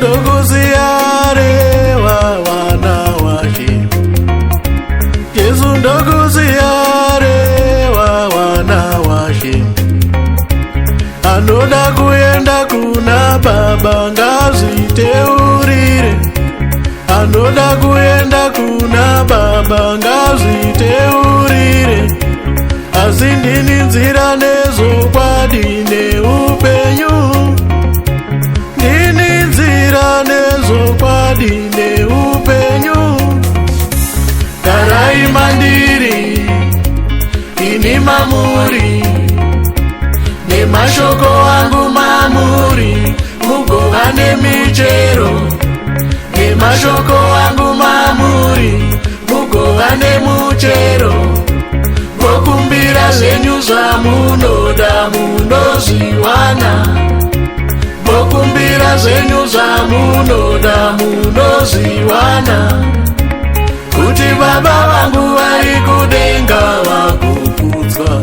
ndokuziyarewa wana washe. Jesu ndokuziyarewa wana washe. Anoda kuenda kuna Baba ngazviteurire. Anoda kuenda kuna Baba ngazviteurire. Asi ndini nzira nezokwadi neupenyu. Ndini nzira nezokwadi neupenyu. Garai mandiri, ini mamuri. Nemashoko angu mamuri, mugova nemichero. Nemashoko angu mamuri, mugova nemuchero. Vokumbira zvenyu zvamunoda munozviwana. Vokumbira zvenyu zvamunoda munozviwana. Kuti Baba vangu vari kudenga vakukudzwa.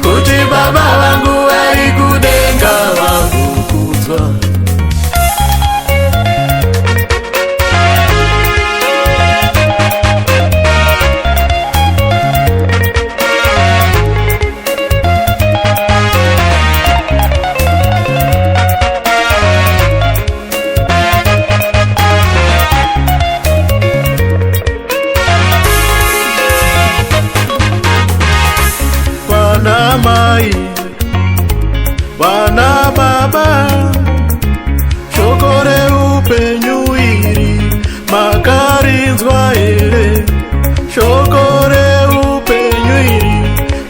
Kuti Baba vangu vari kudenga vakukudzwa. Wana mai, wana baba, shoko reupenyu iri makarinzwa here. Shoko reupenyu iri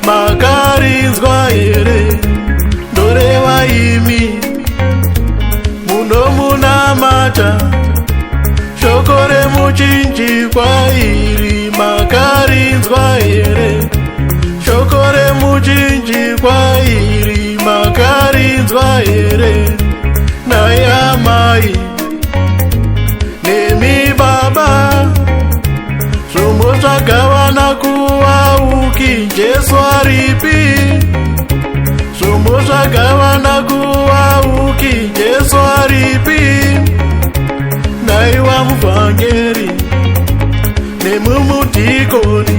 makarinzwa here. Ndoreva imi munomunamata. Shoko remuchinjikwa iri makarinzwa here. Shoko remuchinjikwa iri makarinzwa here. Nai amai nemi baba, zvomotsvaga vana kuvauki Jesu aripi. Zvomotsvaga vana kuvauki Jesu aripi. Nai wamuvhangeri nemumudhikoni,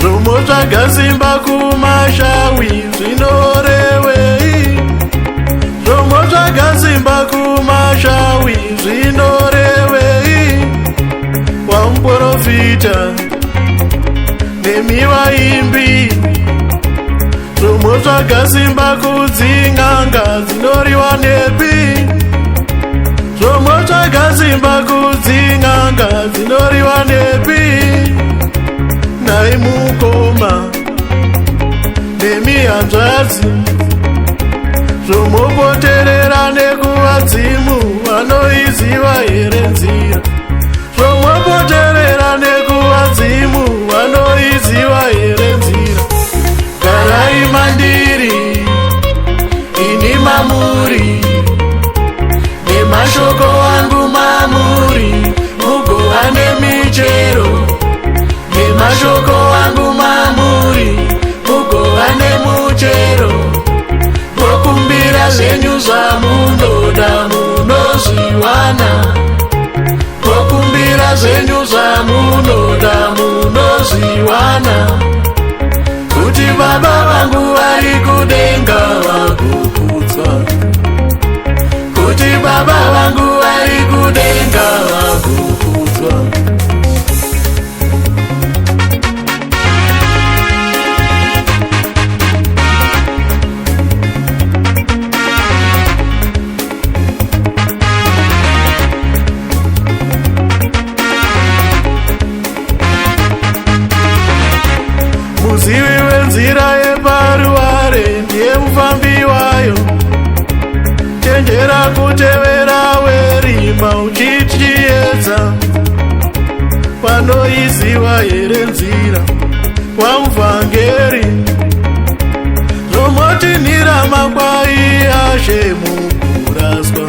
zvomotsvaga simba kumashawi zvinorevei. Zvomotsvaga simba kumashawi zvinorevei. Wamuprofita nemi vaimbi, zvomotsvaga simba kudzin'anga dzinoriwa nepi. Zvomotsvaga simba kudzin'anga dzinoriwa nepi. Nai mukoma nemihanzvadzi, zvomopoterera nekuvadzimu vanoiziva here nzira. Zvomopoterera nekuvadzimu vanoiziva here nzira. Garai mandiri, ini mamuri. Nemashoko angu mamuri, mugova nemichero. Nemashoko angu mamuri, mugova nemuchero. Vokumbira zvenyu zvamunoda munozviwana. Vokumbira zvenyu zvamunoda munozviwana. Kuti Baba vangu vari kudenga vakukudzwa. Kuti Baba vangu vari kudenga vakukudzwa. Muzivi wenzira yeparuware ndiye mufambi wayo. Chenjera kutevera werima uchichiedza. Panoiziva here nzira wamuvhangeri. Zvomotinhira makwai ashe mukuraswa.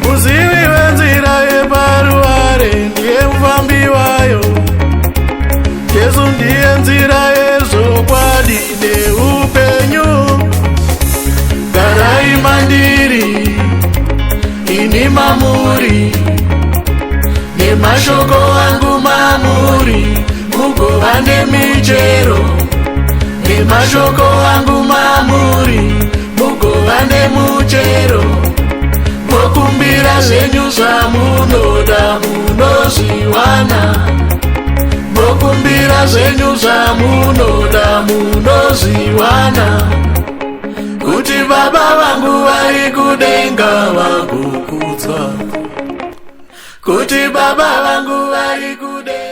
Muzivi wenzira yeparuware ndiye mufambi wayo. Jesu ndiye nzira yezokwadi neupenyu. Garai mandiri, mamuri, nemashoko angu mamuri, mugova nemichero. Nemashoko angu mamuri, mugova nemuchero. Mokumbira zvenyu zvamunoda munoziwana. Mokumbira zvenyu zvamunoda munoziwana. Kuti baba vangu vari kudenga vagokudzwa. Kuti baba vangu vari kudenga.